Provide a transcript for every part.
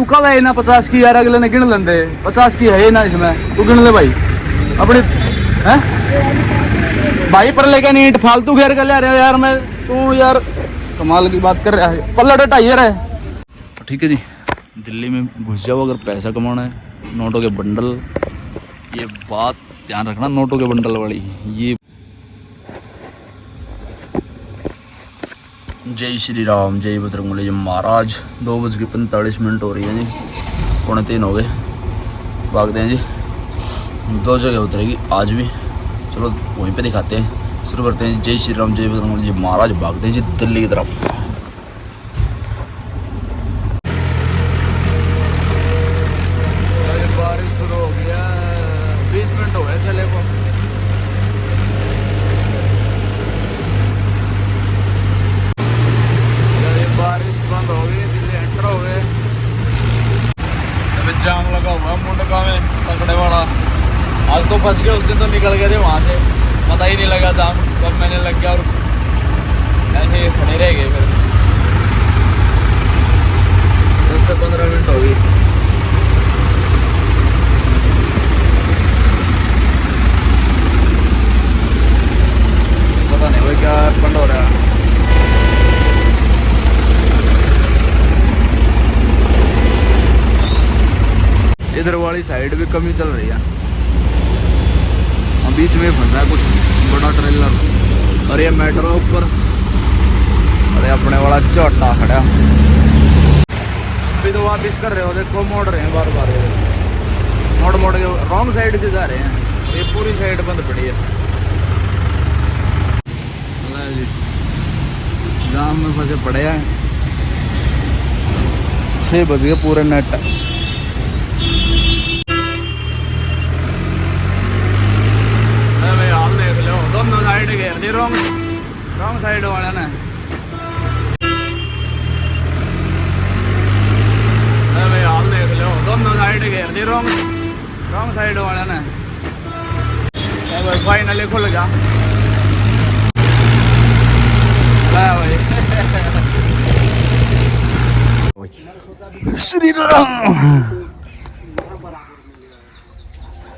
तू कब है ना 50 की यार, अगले ने गिन लेंदे 50 की है ना इसमें, तू गिन ले भाई अपनी है भाई। पर लेके नीट फालतू घेर कर ले रहे हो यार। मैं तू यार कमाल की बात कर रहा है, पल्ला टाइयर है। ठीक है जी, दिल्ली में घुस जाओ अगर पैसा कमाना है, नोटों के बंडल, ये बात ध्यान रखना, नोटों के बंडल वाली। ये जय श्री राम, जय बजरंगबली जी महाराज। 2:45 हो रही है जी, 2:45 हो गए। भागते हैं जी, 2 जगह उतरेगी आज भी। चलो वहीं पे दिखाते हैं, शुरू करते हैं। जय श्री राम, जय बजरंगबली जी महाराज। भागते हैं जी दिल्ली की तरफ। बारिश शुरू हो गया, 20 मिनट हो गए चले को। बारिश बंद हो गई, दिल्ली एंटर हो गए। अभी जाम लगा हुआ मुंडका में पकड़े वाला। आज तो फंस गए, उस दिन तो निकल गए थे वहाँ से, पता ही नहीं लगा जाम कब मैंने लग गया और ऐसे खड़े रह गए। फिर 10 से 15 मिनट हो गई। पता नहीं भाई क्या पंड हो रहा है। इधर वाली साइड भी कमी चल रही है, बीच में फंसा है कुछ बड़ा ट्रेलर। और ये मेट्रो ऊपर, अरे अपने वाला चौटा खड़ा। अभी तो वापिस कर रहे हो, देखो मोड़ रहे हैं बार बार, मोड़ के रॉन्ग साइड से जा रहे हैं। ये पूरी साइड बंद पड़ी है जी, जाम में फंसे पड़े हैं। 6 बज गए पूरे नेट। दोनों साइड घेर दी रॉन्ग साइड वाले ने। भाई हाल देख लो, दोनों साइड घेर दी रॉन्ग साइड वाले ने। भाई फाइनली खुल गया भाई। श्री राम।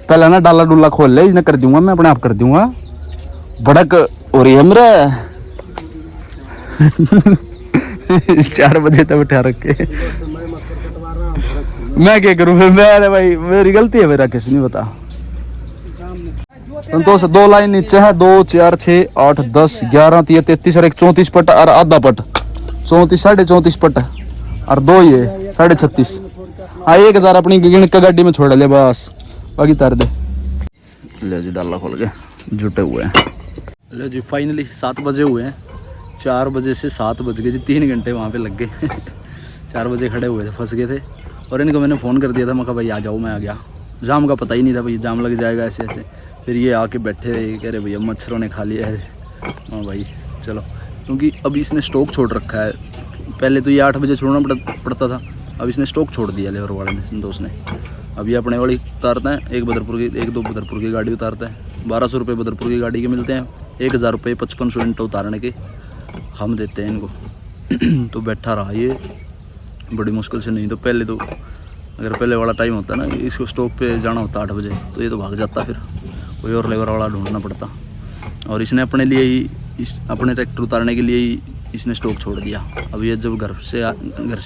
पहले ना डाला डुला खोल ले, इसने कर दूंगा मैं, अपने आप कर दूंगा। भड़क हो रही है मेरा। 4 बजे तक उठा रखे। मैं क्या करूं फिर, मैं भाई मेरी गलती है, मेरा किसी नहीं बता। तो 2 लाइन नीचे है, 2 4 6 8 10 11 13 33 और एक 34 पट और आधा पट, 34 34.5 पट और 2 ये 36.5। हाँ 1000 अपनी गिण का गाड़ी में छोड़ ले बस, बाकी तार दे। ले जी डाला खोल के जुटे हुए हैं। ले जी फाइनली 7 बजे हुए हैं। 4 बजे से 7 बज गए जी, 3 घंटे वहाँ पे लग गए। 4 बजे खड़े हुए थे, फंस गए थे। और इनको मैंने फ़ोन कर दिया था, मैं कहा भाई आ जाओ, मैं आ गया। जाम का पता ही नहीं था भाई, जाम लग जाएगा ऐसे ऐसे। फिर ये आके बैठे रहे, कह रहे भैया मच्छरों ने खा लिया है। हाँ भाई चलो, क्योंकि अभी इसने स्टॉक छोड़ रखा है। पहले तो ये 8 बजे छोड़ना पड़ता था, अब इसने स्टॉक छोड़ दिया लेबर वाले ने, संतोष ने। अभी अपने वाली उतारता है, एक 2 बदरपुर की गाड़ी उतारता है। 1200 रुपये बदरपुर की गाड़ी के मिलते हैं, 1000 रुपये 5500 इंटो उतारने के हम देते हैं इनको। तो बैठा रहा ये बड़ी मुश्किल से। नहीं तो पहले तो अगर पहले वाला टाइम होता ना, इसको स्टॉक पे जाना होता 8 बजे, तो ये तो भाग जाता, फिर कोई और लेबर वाला ढूंढना पड़ता। और इसने अपने लिए ही अपने ट्रैक्टर उतारने के लिए ही इसने स्टॉक छोड़ दिया। अब ये जब घर से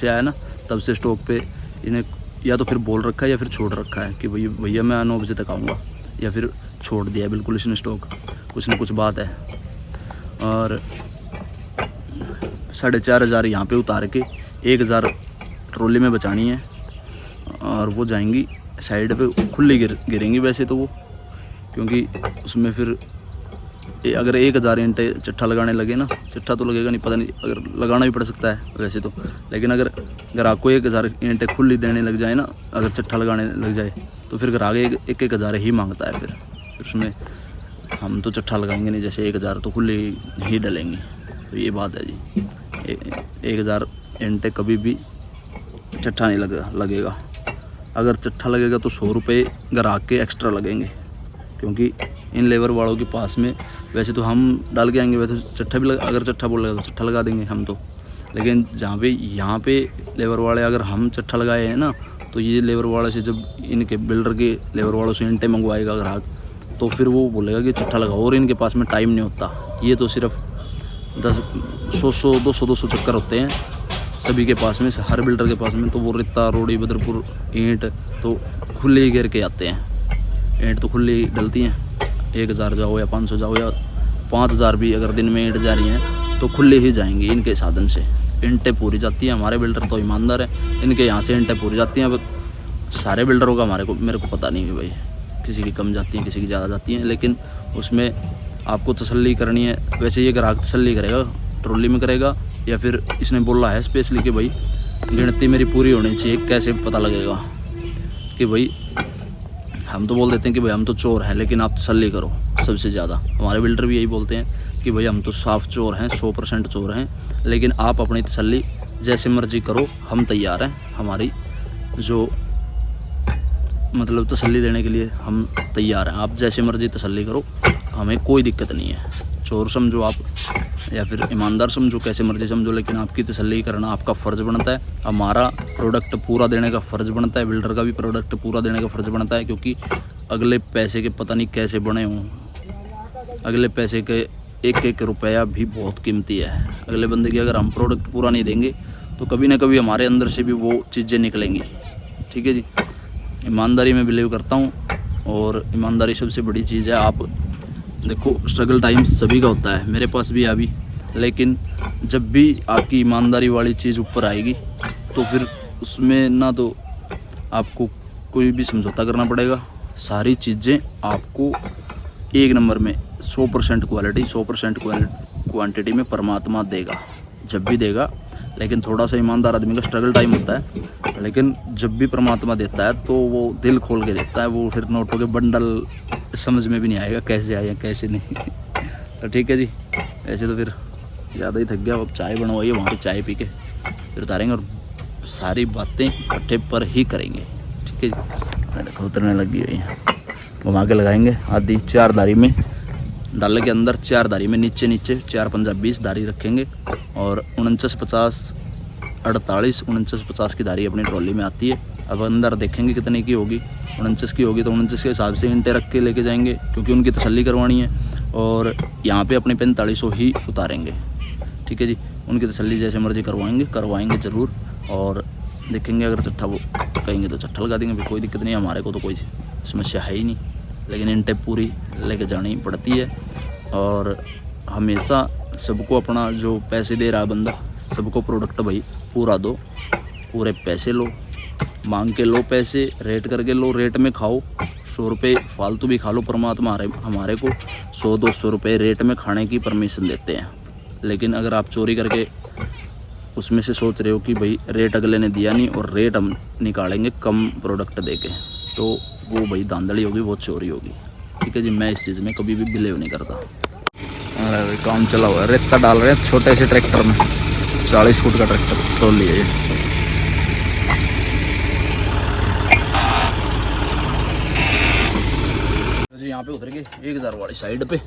आया ना, तब से स्टॉक पे इन्हें या तो फिर बोल रखा है या फिर छोड़ रखा है कि भैया मैं 9 बजे तक आऊँगा, या फिर छोड़ दिया बिल्कुल इसने स्टॉक। कुछ ना कुछ बात है। और 4500 यहाँ पे उतार के 1000 ट्रॉली में बचानी है, और वो जाएंगी साइड पे, खुली गिरेंगी वैसे तो वो, क्योंकि उसमें फिर अगर 1000 ईंटें चट्ठा लगाने लगे ना, चट्ठा तो लगेगा नहीं, पता नहीं, अगर लगाना भी पड़ सकता है वैसे तो। लेकिन अगर ग्राहक को 1000 ईंटें खुली देने लग जाए ना, अगर चट्ठा लगाने लग जाए, तो फिर ग्राहक 1000 ही मांगता है। फिर उसमें हम तो चट्ठा लगाएंगे नहीं, जैसे 1000 तो खुली ही डलेंगे। तो ये बात है जी, 1000 ईंटें कभी भी चट्ठा नहीं लगेगा। अगर चट्ठा लगेगा तो 100 रुपये ग्राहक के एक्स्ट्रा लगेंगे, क्योंकि इन लेबर वालों के पास में वैसे तो हम डाल के आएंगे, वैसे चट्ठा भी अगर चट्ठा बोलेगा तो चट्ठा लगा देंगे हम तो। लेकिन जहाँ पे यहाँ पे लेबर वाले अगर हम चट्ठा लगाए हैं ना, तो ये लेबर वाले से जब इनके बिल्डर के लेबर वालों से ईंटें मंगवाएगा ग्राहक, तो फिर वो बोलेगा कि चट्ठा लगाओ, और इनके पास में टाइम नहीं होता। ये तो सिर्फ 200 चक्कर होते हैं सभी के पास में, हर बिल्डर के पास में। तो वो रेता, रोड़ी, बदरपुर, ईंट तो खुले ही घेर के आते हैं। ईंट तो खुले ही डलती हैं, 1000 जाओ या 500 जाओ या 5000 भी अगर दिन में ईंट जा रही हैं तो खुले ही जाएंगे। इनके साधन से ईंटें पूरी जाती हैं। हमारे बिल्डर तो ईमानदार है, इनके यहाँ से ईंटें पूरी जाती हैं। अब सारे बिल्डरों का मेरे को पता नहीं है भाई, किसी की कम जाती हैं, किसी की ज़्यादा जाती हैं, लेकिन उसमें आपको तसल्ली करनी है। वैसे ये ग्राहक तसल्ली करेगा, ट्रॉली में करेगा, या फिर इसने बोला है स्पेशली कि भाई गिनती मेरी पूरी होनी चाहिए। कैसे पता लगेगा कि भाई, हम तो बोल देते हैं कि भाई हम तो चोर हैं, लेकिन आप तसल्ली करो। सबसे ज़्यादा हमारे बिल्डर भी यही बोलते हैं कि भाई हम तो साफ़ चोर हैं, 100% चोर हैं, लेकिन आप अपनी तसल्ली जैसे मर्जी करो, हम तैयार हैं। हमारी जो मतलब तसल्ली देने के लिए हम तैयार हैं। आप जैसे मर्जी तसल्ली करो, हमें कोई दिक्कत नहीं है। चोर समझो आप या फिर ईमानदार समझो, कैसे मर्जी समझो, लेकिन आपकी तसल्ली करना आपका फ़र्ज़ बनता है। हमारा प्रोडक्ट पूरा देने का फ़र्ज़ बनता है, बिल्डर का भी प्रोडक्ट पूरा देने का फ़र्ज़ बनता है। क्योंकि अगले पैसे के पता नहीं कैसे बने हों, अगले पैसे के एक रुपया भी बहुत कीमती है। अगले बंदे की अगर हम प्रोडक्ट पूरा नहीं देंगे तो कभी ना कभी हमारे अंदर से भी वो चीज़ें निकलेंगी। ठीक है जी, ईमानदारी में बिलीव करता हूँ, और ईमानदारी सबसे बड़ी चीज़ है। आप देखो, स्ट्रगल टाइम सभी का होता है, मेरे पास भी है अभी, लेकिन जब भी आपकी ईमानदारी वाली चीज़ ऊपर आएगी तो फिर उसमें ना तो आपको कोई भी समझौता करना पड़ेगा। सारी चीज़ें आपको एक नंबर में 100% क्वालिटी, 100% क्वांटिटी में परमात्मा देगा, जब भी देगा। लेकिन थोड़ा सा ईमानदार आदमी का स्ट्रगल टाइम होता है, लेकिन जब भी परमात्मा देता है तो वो दिल खोल के देता है। वो फिर नोटों के बंडल समझ में भी नहीं आएगा कैसे आए हैं कैसे नहीं। तो ठीक है जी, ऐसे तो फिर ज़्यादा ही थक गया। अब चाय बनवाइए, वहाँ पर चाय पी के फिर उतारेंगे, और सारी बातें पट्टे पर ही करेंगे। ठीक है जी, देखो उतरने लगी हुई है, घुमा के लगाएंगे। आधी 4 धारी में डालने के अंदर, 4 धारी में नीचे 4 पंजा 20 धारी रखेंगे, और 49-50 48 49-50 की धारी अपनी ट्रॉली में आती है। अब अंदर देखेंगे कितने की होगी। 49 की होगी तो 49 के हिसाब से ईंटें रख के लेके जाएंगे, क्योंकि उनकी तसल्ली करवानी है। और यहाँ पे अपने 4500 ही उतारेंगे। ठीक है जी, उनकी तसल्ली जैसे मर्जी करवाएंगे ज़रूर। और देखेंगे अगर चट्ठा वो कहेंगे तो चट्ठा लगा देंगे, फिर कोई दिक्कत नहीं है, हमारे को तो कोई समस्या है ही नहीं। लेकिन ईंटें पूरी लेके जानी पड़ती है, और हमेशा सबको अपना जो पैसे दे रहा है बंदा, सबको प्रोडक्ट भाई पूरा दो, पूरे पैसे लो, मांग के लो पैसे, रेट करके लो, रेट में खाओ। 100 रुपये फालतू भी खा लो, परमात्मा हमारे को 100-200 रुपये रेट में खाने की परमिशन देते हैं। लेकिन अगर आप चोरी करके उसमें से सोच रहे हो कि भाई रेट अगले ने दिया नहीं और रेट हम निकालेंगे कम प्रोडक्ट दे के, तो वो भाई धांधली होगी, वो चोरी होगी। ठीक है जी, मैं इस चीज़ में कभी भी बिलीव नहीं करता। अरे काम चला हुआ है, रेता डाल रहे हैं छोटे से ट्रैक्टर में, 40 फुट का ट्रैक्टर ट्रॉली है ये। जी यहाँ पे उतरेंगे 1000 वाली साइड पे,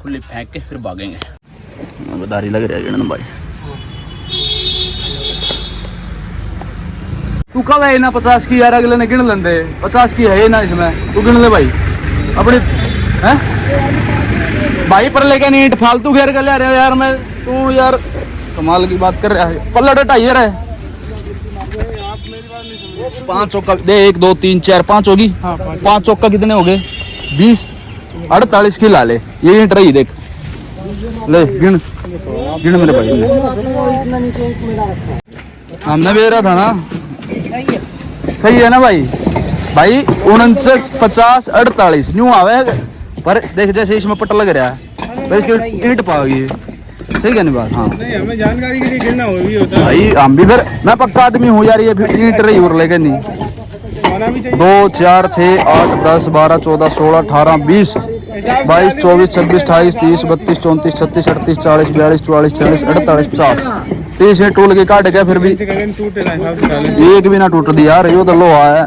खुली फेंक के फिर भागेंगे। बदारी लग रहा है भाई। तू कब है ना 50 की यार, अगले ने गिन लेंदे। 50 की है ना इसमें, तू गिन ले भाई अपनी है भाई। पर लेके नहीं फालतू घेर कर ले रहे हो यार। मैं तू यार कमाल की बात कर रहा है। पल्ला डटा ये रहा 5 चौका दे, 1 2 3 4 5 होगी। 5 चौका कितने हो गए? 20 48 की ला ले। ये ईंट रही देख, ले गिन मेरे भाई ने। हमने भी रहा था ना, सही है ना भाई। 49 50 48 न्यू आवे। पर देख जैसे इसमें पट लग रहा है, तो इसकी ईंट पाओगी, ठीक है नहीं बात। हाँ नहीं, हमें जानकारी के लिए गिनना होता है भाई। हम भी फिर मैं पक्का आदमी हूँ यार, ये फिर ईंट रही और लेके नहीं। 2 4 6 8 10 12 14 16 18 20 22 24 26 28 30 32 34 36 38 40 42 44 46 48 50 30 से टूल के काट गया, फिर भी एक भी ना टूट दी यार। ये तो लोहा है,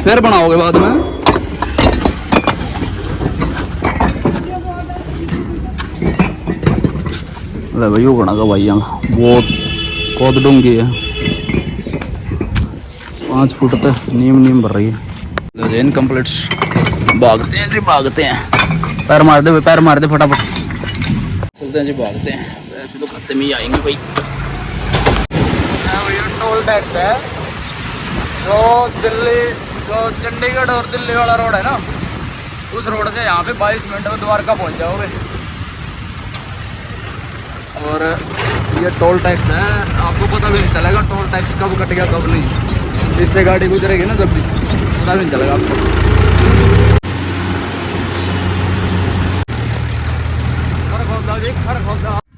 फिर बनाओगे बाद में। ले भाई वो बना का भाई यहाँ बहुत डूंगी है, 5 फुट तक नीम भर रही है। इनकम्प्लीट भागते हैं जी, भागते हैं, पैर मार दे फटाफट, चलते हैं जी, भागते हैं। वैसे तो खत्म ही आएंगे भाई। टोल टैक्स है जो चंडीगढ़ और दिल्ली वाला रोड है ना, उस रोड से यहाँ पे 22 मिनट में द्वारका पहुँच जाओगे। और ये टोल टैक्स है, आपको पता भी नहीं चलेगा टोल टैक्स कब कट गया कब नहीं। इससे गाड़ी गुजरेगी ना जब भी, पता भी नहीं चलेगा आपको।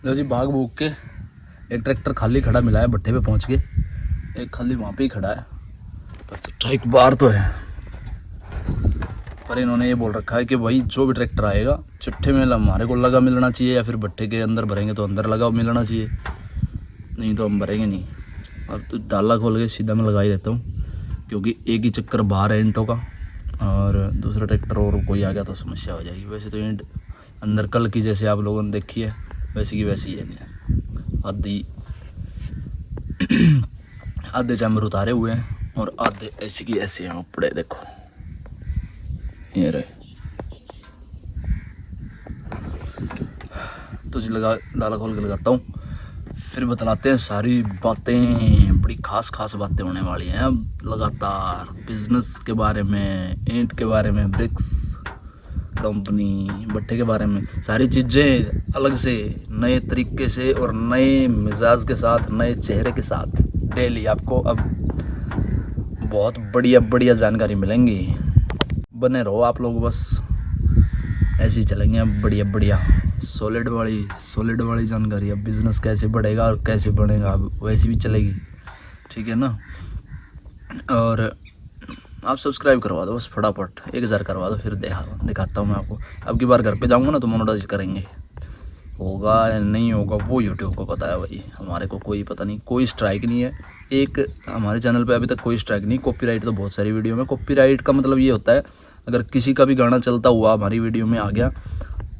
लो जी, भाग भूग के एक ट्रैक्टर खाली खड़ा मिला है, भट्टे पे पहुंच के, एक खाली वहाँ पे ही खड़ा है, पर एक बार तो है। पर इन्होंने ये बोल रखा है कि भाई जो भी ट्रैक्टर आएगा चिट्ठे में हमारे को लगा मिलना चाहिए, या फिर भट्टे के अंदर भरेंगे तो अंदर लगा मिलना चाहिए, नहीं तो हम भरेंगे नहीं। अब तो डाला खोल के सीधा मैं लगा ही देता हूँ, क्योंकि एक ही चक्कर बाहर है ईंटों का, और दूसरा ट्रैक्टर और कोई आ गया तो समस्या हो जाएगी। वैसे तो ईंट अंदर कल की जैसे आप लोगों ने देखी है वैसी की वैसी है, आधे चैम्बर उतारे हुए हैं और आधे ऐसी की ऐसे हैं उपड़े, देखो ये रहे। तो जी डाला खोल के लगाता हूँ, फिर बतलाते हैं सारी बातें, बड़ी खास बातें होने वाली हैं अब लगातार, बिजनेस के बारे में, ईंट के बारे में, ब्रिक्स कंपनी, भट्टे के बारे में, सारी चीज़ें अलग से नए तरीके से और नए मिजाज के साथ, नए चेहरे के साथ डेली आपको अब बहुत बढ़िया जानकारी मिलेंगी। बने रहो आप लोग, बस ऐसे ही चलेंगे अब बढ़िया सॉलिड वाली जानकारी। अब बिज़नेस कैसे बढ़ेगा और कैसे बढ़ेगा अब वैसी भी चलेगी, ठीक है ना। और आप सब्सक्राइब करवा दो बस फटाफट, 1000 करवा दो, फिर दिखाता हूँ मैं आपको। अब की बार घर पे जाऊँगा ना तो मोनेटाइज करेंगे, होगा या नहीं होगा वो यूट्यूब को पता है भाई, हमारे को कोई पता नहीं। कोई स्ट्राइक नहीं है, एक हमारे चैनल पे अभी तक कोई स्ट्राइक नहीं। कॉपीराइट तो बहुत सारी वीडियो में, कॉपीराइट का मतलब ये होता है अगर किसी का भी गाना चलता हुआ हमारी वीडियो में आ गया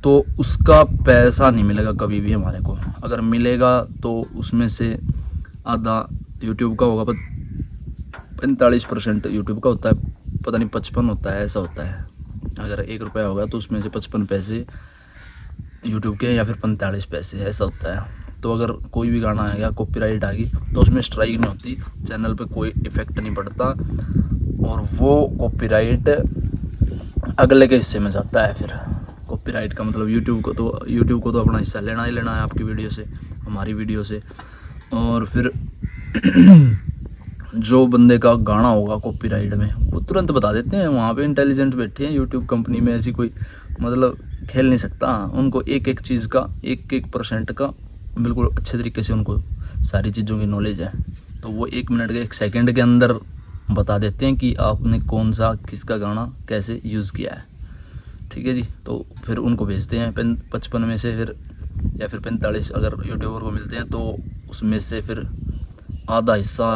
तो उसका पैसा नहीं मिलेगा कभी भी हमारे को। अगर मिलेगा तो उसमें से आधा यूट्यूब का होगा, 45% यूट्यूब का होता है, पता नहीं 55 होता है, ऐसा होता है। अगर 1 रुपया होगा तो उसमें से 55 पैसे यूट्यूब के या फिर 45 पैसे, ऐसा होता है। तो अगर कोई भी गाना आ गया कॉपीराइट आ गई तो उसमें स्ट्राइक नहीं होती, चैनल पे कोई इफ़ेक्ट नहीं पड़ता, और वो कॉपीराइट अगले के हिस्से में जाता है। फिर कॉपीराइट का मतलब यूट्यूब को तो अपना हिस्सा लेना ही लेना है आपकी वीडियो से, हमारी वीडियो से। और फिर जो बंदे का गाना होगा कॉपीराइट में वो तुरंत बता देते हैं, वहाँ पे इंटेलिजेंट बैठे हैं यूट्यूब कंपनी में, ऐसी कोई मतलब खेल नहीं सकता। उनको एक चीज़ का 1% का बिल्कुल अच्छे तरीके से उनको सारी चीज़ों की नॉलेज है। तो वो 1 मिनट के 1 सेकंड के अंदर बता देते हैं कि आपने कौन सा किसका गाना कैसे यूज़ किया है, ठीक है जी। तो फिर उनको भेजते हैं 55 में से फिर या फिर 45 अगर यूट्यूबर को मिलते हैं तो उसमें से फिर आधा हिस्सा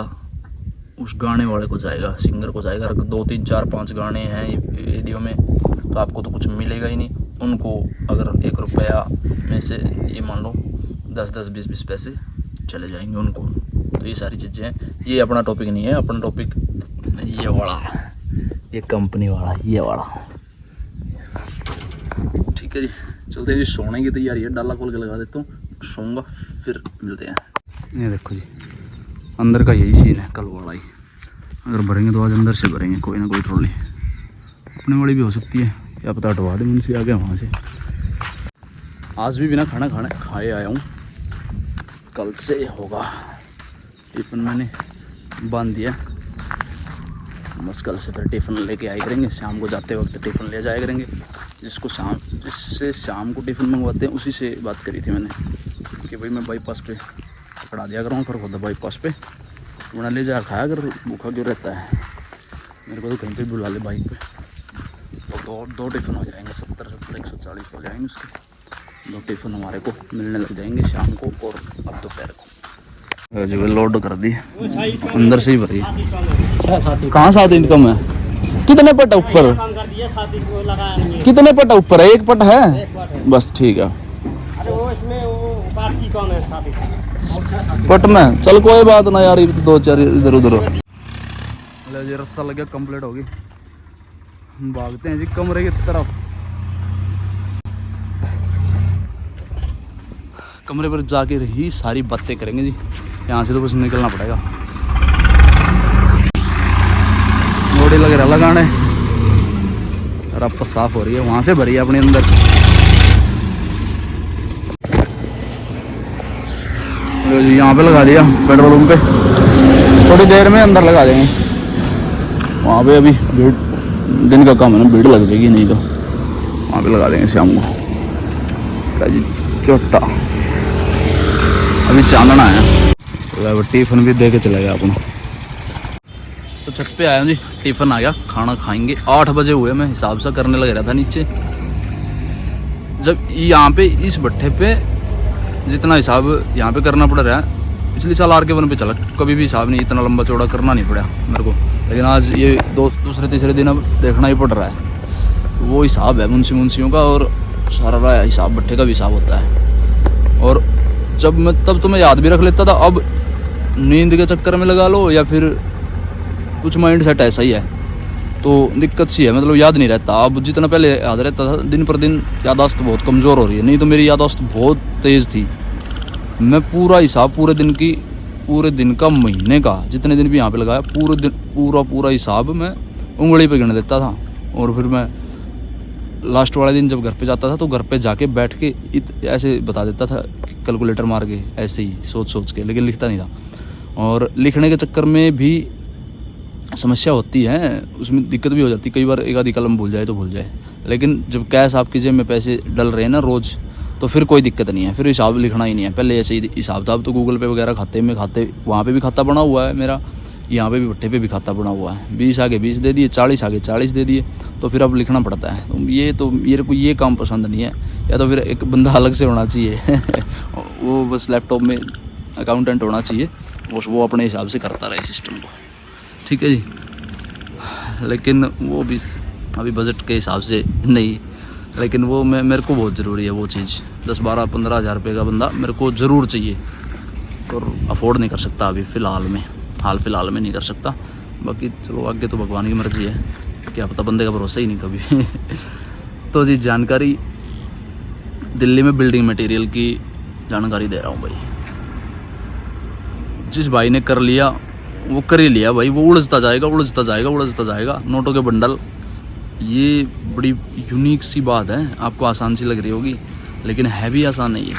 उस गाने वाले को जाएगा, सिंगर को जाएगा। अगर 2, 3, 4, 5 गाने हैं वीडियो में तो आपको तो कुछ मिलेगा ही नहीं। उनको अगर 1 रुपया में से ये मान लो 10, 20 पैसे चले जाएंगे उनको। तो ये सारी चीज़ें हैं, ये अपना टॉपिक नहीं है। अपना टॉपिक ये वाला है, ये कंपनी वाला, ये वाला, ठीक है जी। चलते हैं जी, सोने की तैयारी है, डाला खोल के लगा देता हूँ, सोऊंगा फिर मिलते हैं। ये देखो जी, अंदर का यही सीन है, कल वाला ही। अगर भरेंगे तो आज अंदर से भरेंगे, कोई ना कोई ट्रॉली अपने वाली भी हो सकती है, क्या पता हटवा दे मुझसे आ गया वहाँ से। आज भी बिना खाना खाए आया हूँ, कल से होगा। टिफ़िन मैंने बांध दिया, बस कल से फिर टिफ़िन लेके आया करेंगे। शाम को जाते वक्त टिफ़िन ले जाया करेंगे। जिससे शाम को टिफ़िन मंगवाते हैं उसी से बात करी थी मैंने कि भाई मैं बाईपास पे पकड़ा दिया करूँगा, फिर खुद बाईपास पे बना ले जा खाया अगर भूखा क्यों रहता है। मेरे को तो कहीं पे बुला ले बाइक पे, तो दो टिफ़िन हो जाएंगे, 70, 140 हो जाएंगे उसके। 2 टिफ़िन हमारे को मिलने लग जाएंगे शाम को और अब दोपहर को। जी वो लोड कर दी, अंदर से ही भरी। कहाँ 7 इनकम है? कितने पट है ऊपर? कितने पट है ऊपर? 1 पट है बस, ठीक है। अरे वो इसमें वो बाकी कम है साथी। पट में चल कोई बात ना यार, 2-4 इधर उधर हो। ले जी रस्सा लग गया, कंप्लीट होगी। हम भागते हैं जी कमरे की तरफ। कमरे पर जाके ही सारी बातें करेंगे जी, यहाँ से तो बस निकलना पड़ेगा। मोड़ी लग रहा लगाने, रप साफ हो रही है, वहाँ से भरी है अपने अंदर। लो जी यहाँ पे लगा दिया पेट्रोल पंप पे, थोड़ी देर में अंदर लगा देंगे। वहाँ पे अभी भीड़, दिन का काम है ना, भीड़ लग जाएगी, नहीं तो वहाँ पे लगा देंगे शाम को। क्या जी चोटा, अभी चांदना है तो टिफ़िन भी दे के चला गया अपना। तो छत पे आया हूँ जी, टिफ़िन आ गया, खाना खाएंगे। 8 बजे हुए, मैं हिसाब से करने लग रहा था नीचे। जब यहाँ पे इस भट्ठे पे जितना हिसाब यहाँ पे करना पड़ रहा है, पिछले साल RK1 पे चला, कभी भी हिसाब नहीं इतना लंबा चौड़ा करना नहीं पड़ा मेरे को। लेकिन आज ये दूसरे तीसरे दिन अब देखना ही पड़ रहा है। वो हिसाब है मुंशियों का, और सारा हिसाब भट्ठे का भी हिसाब होता है। और जब मैं तब तो मैं याद भी रख लेता था, अब नींद के चक्कर में लगा लो या फिर कुछ माइंड सेट ऐसा ही है तो दिक्कत सी है, मतलब याद नहीं रहता। अब जितना पहले याद रहता था, दिन पर दिन यादाश्त बहुत कमज़ोर हो रही है। नहीं तो मेरी यादाश्त बहुत तेज़ थी। मैं पूरा हिसाब पूरे दिन का, महीने का, जितने दिन भी यहाँ पे लगाया, पूरे दिन पूरा हिसाब मैं उंगली पे गिन लेता था। और फिर मैं लास्ट वाले दिन जब घर पे जाता था तो घर पे जाके बैठ के ऐसे बता देता था, कैलकुलेटर मार के ऐसे ही सोच के, लेकिन लिखता नहीं था। और लिखने के चक्कर में भी समस्या होती है, उसमें दिक्कत भी हो जाती है। कई बार एक आधी कलम भूल जाए तो भूल जाए, लेकिन जब कैश आपकी जेब में पैसे डल रहे हैं ना रोज़, तो फिर कोई दिक्कत नहीं है, फिर हिसाब लिखना ही नहीं है। पहले ऐसे ही हिसाब था, अब तो गूगल पे वगैरह खाते, वहाँ पे भी खाता बना हुआ है मेरा, यहाँ पे भी भट्ठे पे भी खाता बना हुआ है। 20 आगे 20 दे दिए, 40 आगे 40 दे दिए, तो फिर अब लिखना पड़ता है। तो मेरे को ये काम पसंद नहीं है, या तो फिर एक बंदा अलग से होना चाहिए वो बस लैपटॉप में अकाउंटेंट होना चाहिए, वो अपने हिसाब से करता रहे सिस्टम को, ठीक है जी। लेकिन वो भी अभी बजट के हिसाब से नहीं, लेकिन वो मेरे को बहुत ज़रूरी है वो चीज़। 10-12-15 हज़ार रुपये का बंदा मेरे को ज़रूर चाहिए, और अफोर्ड नहीं कर सकता अभी हाल फिलहाल में नहीं कर सकता। बाकी चलो आगे तो भगवान की मर्ज़ी है, क्या पता, बंदे का भरोसा ही नहीं कभी तो जी जानकारी दिल्ली में बिल्डिंग मटेरियल की जानकारी दे रहा हूँ भाई। जिस भाई ने कर लिया वो कर ही लिया भाई, वो उलझता जाएगा। नोटों के बंडल, ये बड़ी यूनिक सी बात है, आपको आसान सी लग रही होगी, लेकिन है भी आसान नहीं है।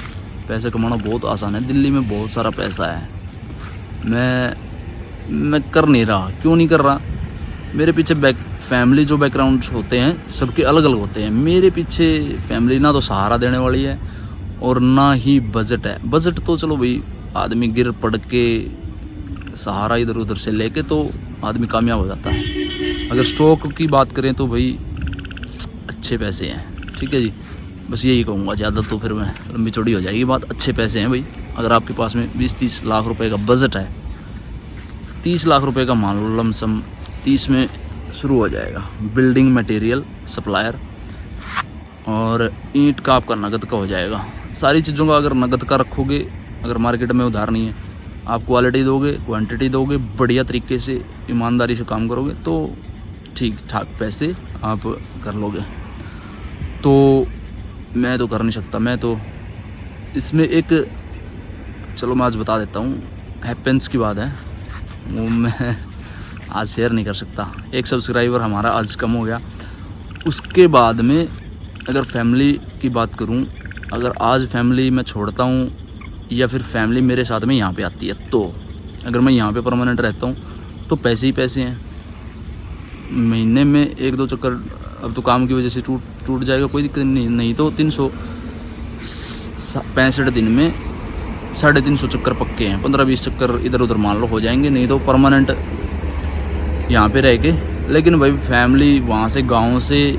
पैसे कमाना बहुत आसान है, दिल्ली में बहुत सारा पैसा है। मैं कर नहीं रहा, क्यों नहीं कर रहा? मेरे पीछे फैमिली जो बैकग्राउंड होते हैं सबके अलग अलग होते हैं। मेरे पीछे फैमिली ना तो सहारा देने वाली है, और ना ही बजट है। बजट तो चलो भाई, आदमी गिर पड़ के सहारा इधर उधर से लेके तो आदमी कामयाब हो जाता है। अगर स्टॉक की बात करें तो भाई अच्छे पैसे हैं, ठीक है जी। बस यही कहूँगा, ज़्यादा तो फिर मैं लंबी चौड़ी हो जाएगी बात। अच्छे पैसे हैं भाई, अगर आपके पास में 20-30 लाख रुपए का बजट है, 30 लाख रुपए का मान लो लमसम, 30 में शुरू हो जाएगा बिल्डिंग मटेरियल सप्लायर, और ईंट का आपका नगद का हो जाएगा। सारी चीज़ों का अगर नगद का रखोगे, अगर मार्केट में उधार नहीं है, आप क्वालिटी दोगे, क्वांटिटी दोगे, बढ़िया तरीके से ईमानदारी से काम करोगे, तो ठीक ठाक पैसे आप कर लोगे। तो मैं तो कर नहीं सकता, मैं तो इसमें एक, चलो मैं आज बता देता हूँ, हैपेंस की बात है, वो मैं आज शेयर नहीं कर सकता। एक सब्सक्राइबर हमारा आज कम हो गया। उसके बाद में अगर फैमिली की बात करूं, अगर आज फैमिली मैं छोड़ता हूं या फिर फैमिली मेरे साथ में यहाँ पे आती है, तो अगर मैं यहाँ पे परमानेंट रहता हूँ तो पैसे ही पैसे हैं। महीने में 1-2 चक्कर अब तो काम की वजह से टूट जाएगा, कोई दिक्कत नहीं तो 365 दिन में 350 चक्कर पक्के हैं। 15-20 चक्कर इधर उधर मान लो हो जाएंगे, नहीं तो परमानेंट यहाँ पे रह के। लेकिन भाई फैमिली वहाँ से, गांव से,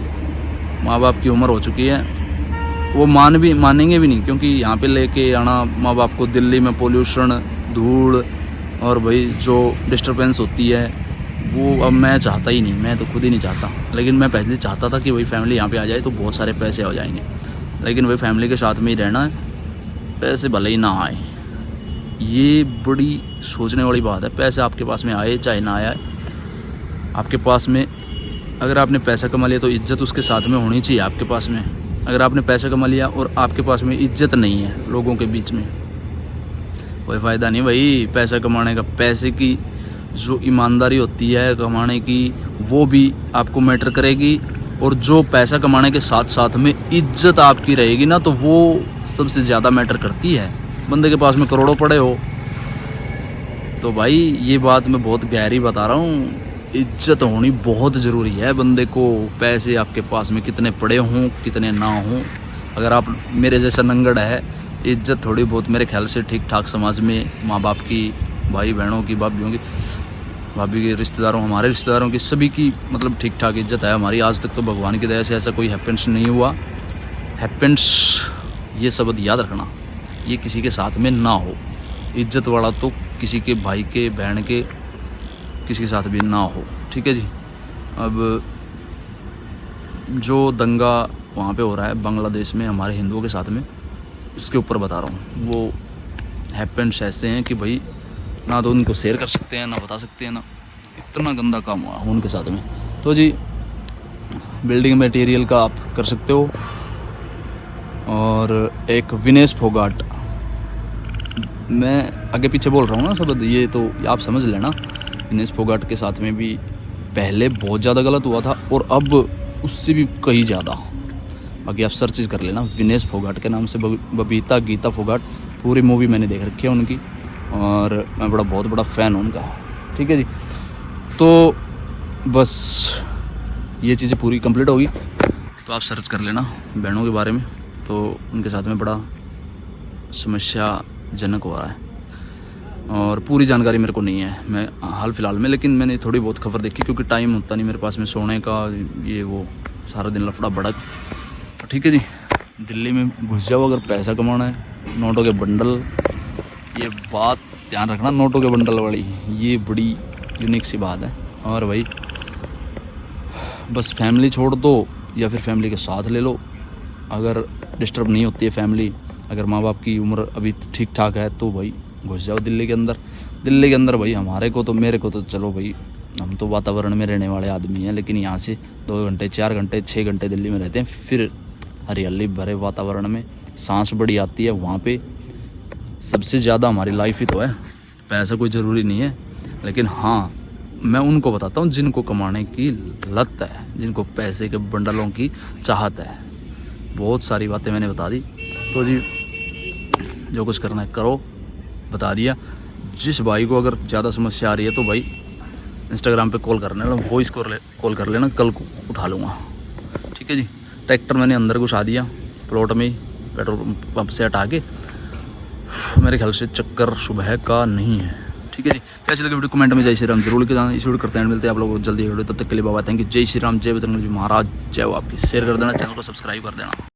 माँ बाप की उम्र हो चुकी है, वो मानेंगे भी नहीं, क्योंकि यहाँ पे लेके आना माँ बाप को दिल्ली में पोल्यूशन, धूल और भाई जो डिस्टर्बेंस होती है, वो अब मैं चाहता ही नहीं, मैं तो खुद ही नहीं चाहता। लेकिन मैं पहले चाहता था कि भाई फैमिली यहाँ पे आ जाए तो बहुत सारे पैसे हो जाएंगे, लेकिन भाई फैमिली के साथ में ही रहना है। पैसे भले ही ना आए, ये बड़ी सोचने वाली बात है। पैसे आपके पास में आए चाहे ना आए, आपके पास में अगर आपने पैसा कमा लिया तो इज्जत उसके साथ में होनी चाहिए आपके पास में। अगर आपने पैसा कमा लिया और आपके पास में इज्जत नहीं है लोगों के बीच में, कोई फ़ायदा नहीं भाई पैसा कमाने का। पैसे की जो ईमानदारी होती है कमाने की, वो भी आपको मैटर करेगी, और जो पैसा कमाने के साथ साथ में इज्जत आपकी रहेगी ना, तो वो सबसे ज़्यादा मैटर करती है। बंदे के पास में करोड़ों पड़े हो तो भाई ये बात मैं बहुत गहरी बता रहा हूँ, इज्जत होनी बहुत ज़रूरी है बंदे को। पैसे आपके पास में कितने पड़े हों कितने ना हों, अगर आप मेरे जैसा नंगड़ है, इज्जत थोड़ी बहुत मेरे ख्याल से ठीक ठाक समाज में, माँ बाप की, भाई बहनों की, भाभीयों की, भाभी के रिश्तेदारों, हमारे रिश्तेदारों की, सभी की मतलब ठीक ठाक इज्जत है हमारी। आज तक तो भगवान की दया से ऐसा कोई हैपेंस नहीं हुआ। हैपेंस ये शब्द याद रखना, ये किसी के साथ में ना हो। इज्जत वाला तो किसी के भाई के, बहन के, किसी के साथ भी ना हो, ठीक है जी। अब जो दंगा वहाँ पे हो रहा है बांग्लादेश में हमारे हिंदुओं के साथ में, उसके ऊपर बता रहा हूँ। वो हैपेंस ऐसे हैं कि भाई ना तो उनको शेयर कर सकते हैं ना बता सकते हैं ना, इतना गंदा काम हुआ उनके साथ में। तो जी बिल्डिंग मटेरियल का आप कर सकते हो। और एक विनेश फोगाट, मैं आगे पीछे बोल रहा हूँ ना शब्द, ये तो आप समझ लेना। विनेश फोगाट के साथ में भी पहले बहुत ज़्यादा गलत हुआ था और अब उससे भी कहीं ज़्यादा। बाकी आप सर्च कर लेना विनेश फोगाट के नाम से, बबीता गीता फोगाट, पूरी मूवी मैंने देख रखी है उनकी और मैं बहुत बड़ा फ़ैन हूँ उनका, ठीक है जी। तो बस ये चीज़ें पूरी कंप्लीट होगी तो आप सर्च कर लेना बहनों के बारे में। तो उनके साथ में बड़ा समस्याजनक हो रहा है और पूरी जानकारी मेरे को नहीं है मैं हाल फिलहाल में, लेकिन मैंने थोड़ी बहुत खबर देखी क्योंकि टाइम होता नहीं मेरे पास में सोने का, ये वो सारा दिन लफड़ा बड़ा, ठीक है जी। दिल्ली में घुस जाओ अगर पैसा कमाना है, नोटों के बंडल, ये बात ध्यान रखना, नोटों के बंडल वाली, ये बड़ी यूनिक सी बात है। और भाई बस फैमिली छोड़ दो या फिर फैमिली के साथ ले लो, अगर डिस्टर्ब नहीं होती है फैमिली, अगर माँ बाप की उम्र अभी ठीक ठाक है तो भाई घुस जाओ दिल्ली के अंदर। दिल्ली के अंदर भाई हमारे को तो, मेरे को तो चलो भाई हम तो वातावरण में रहने वाले आदमी हैं, लेकिन यहाँ से 2 घंटे 4 घंटे 6 घंटे दिल्ली में रहते हैं, फिर हरियाली भरे वातावरण में सांस बड़ी आती है। वहाँ पे सबसे ज़्यादा हमारी लाइफ ही तो है, पैसा कोई ज़रूरी नहीं है। लेकिन हाँ मैं उनको बताता हूँ जिनको कमाने की लत है, जिनको पैसे के बंडलों की चाहत है। बहुत सारी बातें मैंने बता दी, तो जी जो कुछ करना है करो, बता दिया। जिस भाई को अगर ज़्यादा समस्या आ रही है तो भाई इंस्टाग्राम पे कॉल करना, वॉइस कॉल कर लेना, कल को उठा लूँगा, ठीक है जी। ट्रैक्टर मैंने अंदर घुसा दिया प्लॉट में ही, पेट्रोल पंप से हटा के, मेरे ख्याल से चक्कर सुबह का नहीं है, ठीक है जी। कैसे लगे वीडियो कमेंट में जय श्री राम जरूर लिखना। इस वीडियो करते हैं, मिलते हैं आप लोगों को जल्दी वीडियो, तब तक के लिए बाबा, थैंक यू। जय श्री राम, जय बजरंग जी महाराज, जय हो आपकी। शेयर कर देना, चैनल को सब्सक्राइब कर देना।